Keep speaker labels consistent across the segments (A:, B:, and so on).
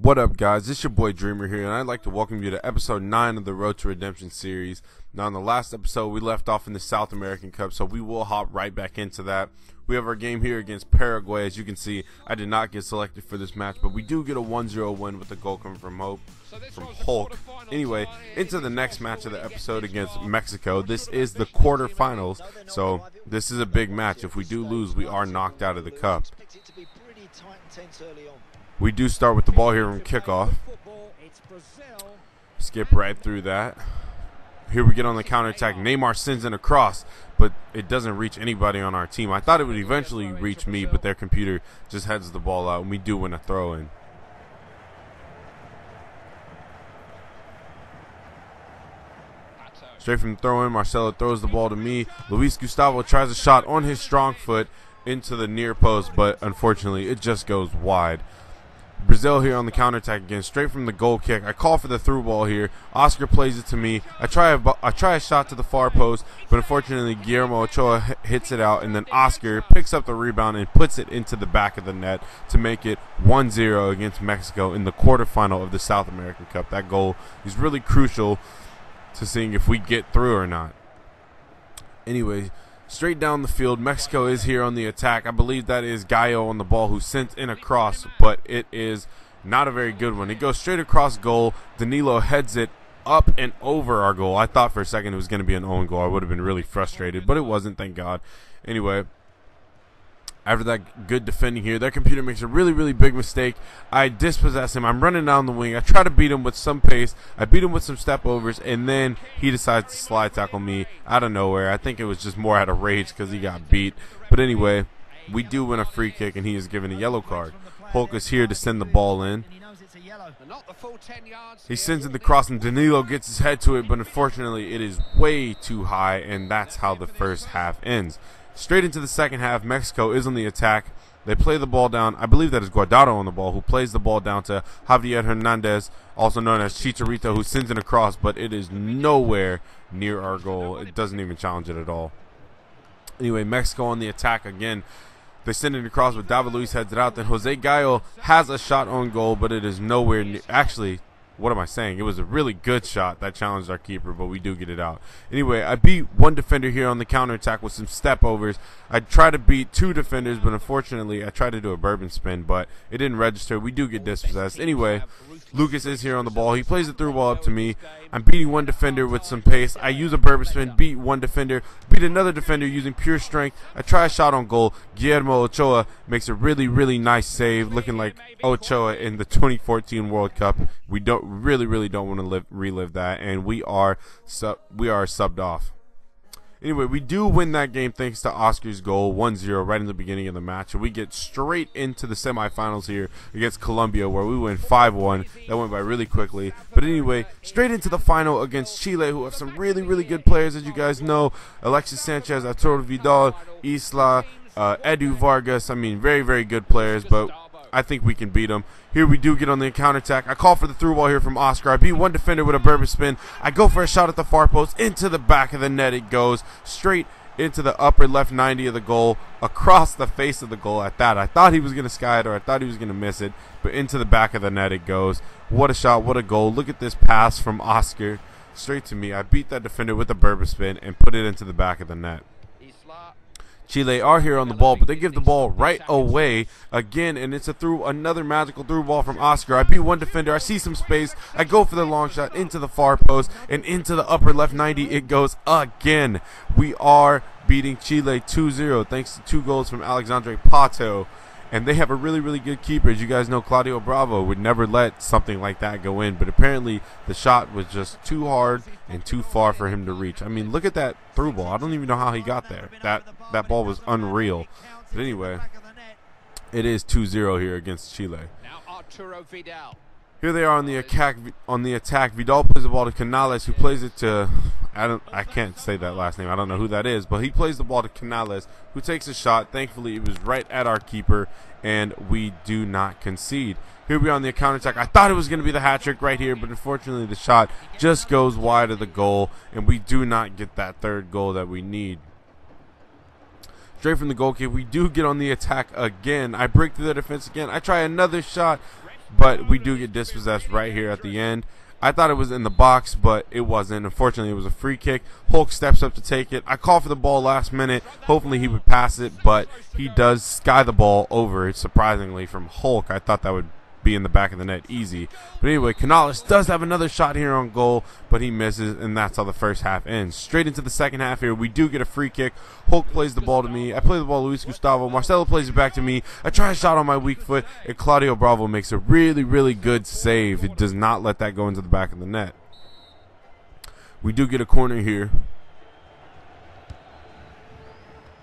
A: What up, guys? It's your boy Dreamer here, and I'd like to welcome you to episode 9 of the Road to Redemption series. Now, in the last episode, we left off in the South American Cup, so we will hop right back into that. We have our game here against Paraguay. As you can see, I did not get selected for this match, but we do get a 1-0 win with a goal coming from Hulk. Anyway, into the next match of the episode against Mexico. This is the quarterfinals, so this is a big match. If we do lose, we are knocked out of the cup. We do start with the ball here from kickoff. Skip right through that. Here we get on the counterattack. Neymar sends in a cross, but it doesn't reach anybody on our team. I thought it would eventually reach me, but their computer just heads the ball out, and we do win a throw-in. Straight from the throw-in, Marcelo throws the ball to me. Luis Gustavo tries a shot on his strong foot into the near post, but unfortunately it just goes wide. Brazil here on the counterattack again, straight from the goal kick. I call for the through ball here. Oscar plays it to me. I try a shot to the far post, but unfortunately Guillermo Ochoa hits it out, and then Oscar picks up the rebound and puts it into the back of the net to make it 1-0 against Mexico in the quarterfinal of the South American Cup. That goal is really crucial to seeing if we get through or not. Anyway, straight down the field, Mexico is here on the attack. I believe that is Gallo on the ball who sent in a cross, but it is not a very good one. It goes straight across goal. Danilo heads it up and over our goal. I thought for a second it was going to be an own goal. I would have been really frustrated, but it wasn't, thank God. Anyway, after that good defending here, their computer makes a really big mistake. I dispossess him. I'm running down the wing. I try to beat him with some pace. I beat him with some step overs, and then he decides to slide tackle me out of nowhere. I think it was just more out of rage because he got beat. But anyway, we do win a free kick, and he is given a yellow card. Hulk is here to send the ball in. He sends in the cross, and Danilo gets his head to it, but unfortunately it is way too high, and that's how the first half ends. Straight into the second half, Mexico is on the attack. They play the ball down. I believe that is Guardado on the ball, who plays the ball down to Javier Hernandez, also known as Chicharito, who sends in a cross, but it is nowhere near our goal. It doesn't even challenge it at all. Anyway, Mexico on the attack again. They send it across, but David Luiz heads it out. Then Jose Gallo has a shot on goal, but it is nowhere near. Actually, what am I saying? It was a really good shot that challenged our keeper, but we do get it out. Anyway, I beat one defender here on the counterattack with some step overs. I tried to beat two defenders, but unfortunately I tried to do a bourbon spin, but it didn't register. We do get dispossessed. Anyway, Lucas is here on the ball. He plays the through ball up to me. I'm beating one defender with some pace. I use a bourbon spin, beat one defender, beat another defender using pure strength. I try a shot on goal. Guillermo Ochoa makes a really nice save, looking like Ochoa in the 2014 World Cup. We really don't want to relive that, and we are subbed off. Anyway, we do win that game thanks to Oscar's goal, 1-0 right in the beginning of the match, and we get straight into the semifinals here against Colombia, where we win 5-1. That went by really quickly. But anyway, straight into the final against Chile, who have some really good players, as you guys know. Alexis Sanchez, Arturo Vidal, Isla, Edu Vargas. I mean, very good players, but I think we can beat them. Here we do get on the counterattack. I call for the through ball here from Oscar. I beat one defender with a bourbon spin. I go for a shot at the far post. Into the back of the net it goes. Straight into the upper left 90 of the goal. Across the face of the goal at that. I thought he was going to sky it, or I thought he was going to miss it. But into the back of the net it goes. What a shot. What a goal. Look at this pass from Oscar. Straight to me. I beat that defender with a bourbon spin and put it into the back of the net. Chile are here on the ball, but they give the ball right away again, and it's another magical through ball from Oscar. I beat one defender. I see some space. I go for the long shot into the far post, and into the upper left 90 it goes again. We are beating Chile 2-0 thanks to 2 goals from Alexandre Pato. And they have a really good keeper. As you guys know, Claudio Bravo would never let something like that go in. But apparently the shot was just too hard and too far for him to reach. I mean, look at that through ball. I don't even know how he got there. That ball was unreal. But anyway, it is 2-0 here against Chile. Here they are on the attack. Vidal plays the ball to Canales, who plays it to I can't say that last name. I don't know who that is, but he plays the ball to Canales, who takes a shot. Thankfully, it was right at our keeper, and we do not concede. Here we are on the counterattack. I thought it was going to be the hat trick right here, but unfortunately, the shot just goes wide of the goal, and we do not get that third goal that we need. Straight from the goal kick, we do get on the attack again. I break through the defense again. I try another shot. but we do get dispossessed right here at the end. I thought it was in the box, but it wasn't. Unfortunately, it was a free kick. Hulk steps up to take it. I call for the ball last minute. Hopefully he would pass it, but he does sky the ball over, surprisingly, from Hulk. I thought that would be in the back of the net easy. But anyway, Canales does have another shot here on goal, but he misses, and that's how the first half ends. Straight into the second half here, we do get a free kick. Hulk plays the ball to me. I play the ball to Luis Gustavo. Marcelo plays it back to me. I try a shot on my weak foot, and Claudio Bravo makes a really, really good save. It does not let that go into the back of the net. We do get a corner here.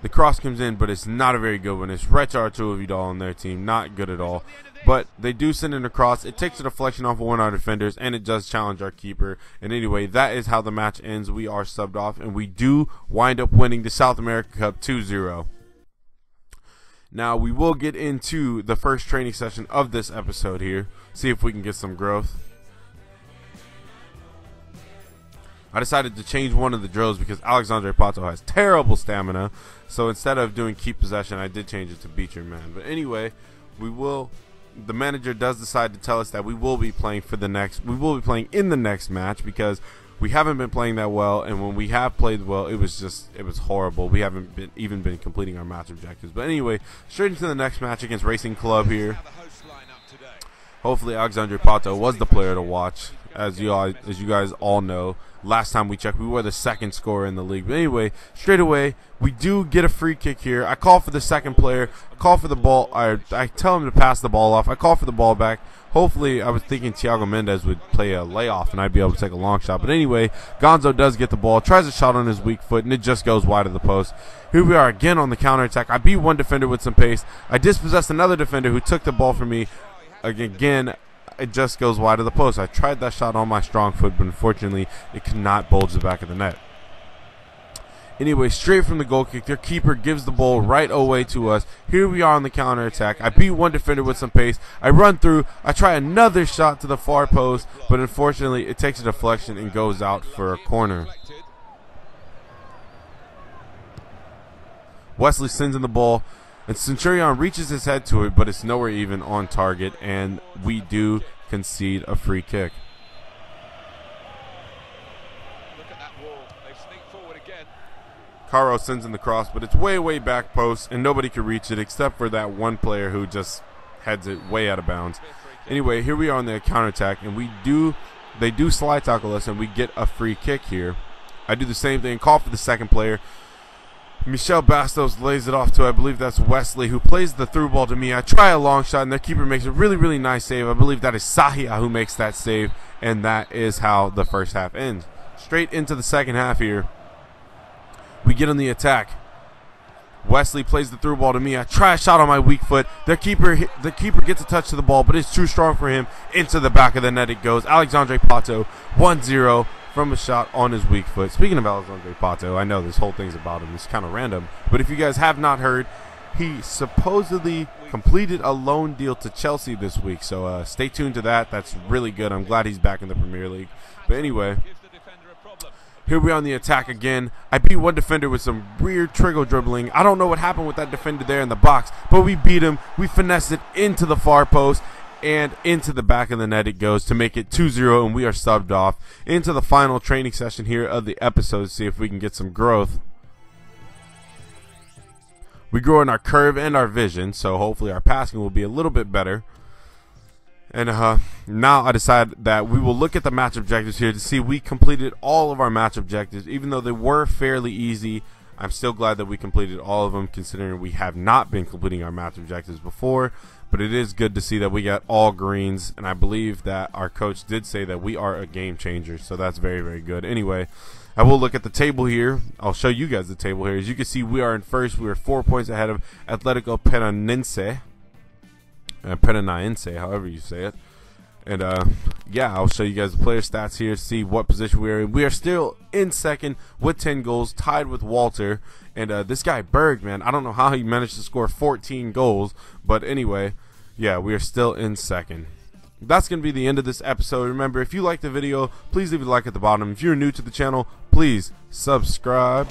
A: The cross comes in, but it's not a very good one. It's right to Arturo Vidal on their team. Not good at all. But they do send in a cross. It takes a deflection off of one of our defenders, and it does challenge our keeper. And anyway, that is how the match ends. We are subbed off, and we do wind up winning the South America Cup 2-0. Now, we will get into the first training session of this episode here. See if we can get some growth. I decided to change one of the drills because Alexandre Pato has terrible stamina. So instead of doing keep possession, I did change it to beat your man. But anyway, the manager does decide to tell us that we will be playing in the next match because we haven't been playing that well, and when we have played well, it was horrible. We haven't even been completing our match objectives. But anyway, straight into the next match against Racing Club here. Hopefully Alexandre Pato was the player to watch. As you guys all know, last time we checked, we were the second scorer in the league. But anyway, straight away, we do get a free kick here. I call for the second player. I call for the ball. I tell him to pass the ball off. I call for the ball back. Hopefully, I was thinking Thiago Mendes would play a layoff and I'd be able to take a long shot. But anyway, Gonzo does get the ball, tries a shot on his weak foot, and it just goes wide of the post. Here we are again on the counterattack. I beat one defender with some pace. I dispossessed another defender who took the ball from me. Again, it just goes wide of the post. I tried that shot on my strong foot, but unfortunately, it could not bulge the back of the net. Anyway, straight from the goal kick, their keeper gives the ball right away to us. Here we are on the counter attack. I beat one defender with some pace. I run through. I try another shot to the far post, but unfortunately, it takes a deflection and goes out for a corner. Wesley sends in the ball, and Centurion reaches his head to it, but it's nowhere even on target, and we do concede a free kick.
B: Look at that wall. They sneak forward again.
A: Caro sends in the cross, but it's way back post, and nobody can reach it except for that one player who just heads it way out of bounds. Anyway, here we are on the counterattack, and they do slide tackle us, and we get a free kick here. I do the same thing, call for the second player. Michel Bastos lays it off to, I believe that's Wesley, who plays the through ball to me. I try a long shot, and their keeper makes a really nice save. I believe that is Sahia who makes that save, and that is how the first half ends. Straight into the second half here, we get on the attack. Wesley plays the through ball to me. I try a shot on my weak foot. The keeper gets a touch to the ball, but it's too strong for him. Into the back of the net it goes. Alexandre Pato, 1-0. From a shot on his weak foot. Speaking of Alexandre Pato, I know this whole thing's about him. It's kind of random. But if you guys have not heard, he supposedly completed a loan deal to Chelsea this week. So stay tuned to that. That's really good. I'm glad he's back in the Premier League. But anyway, here we are on the attack again. I beat one defender with some weird trigger dribbling. I don't know what happened with that defender there in the box, but we beat him. We finessed it into the far post. And into the back of the net it goes to make it 2-0, and we are subbed off into the final training session here of the episode to see if we can get some growth. We grow in our curve and our vision, so hopefully our passing will be a little bit better. And now I decide that we will look at the match objectives here to see we completed all of our match objectives. Even though they were fairly easy, I'm still glad that we completed all of them, considering we have not been completing our match objectives before. But it is good to see that we got all greens, and I believe that our coach did say that we are a game changer, so that's very good. Anyway, I will look at the table here. I'll show you guys the table here. As you can see, we are in first. We are 4 points ahead of Atletico Paranaense, however you say it. And yeah, I'll show you guys the player stats here, see what position we are in. We are still in second with 10 goals, tied with Walter. And this guy Berg, man, I don't know how he managed to score 14 goals, but anyway, yeah, we are still in second. That's going to be the end of this episode. Remember, if you liked the video, please leave a like at the bottom. If you're new to the channel, please subscribe.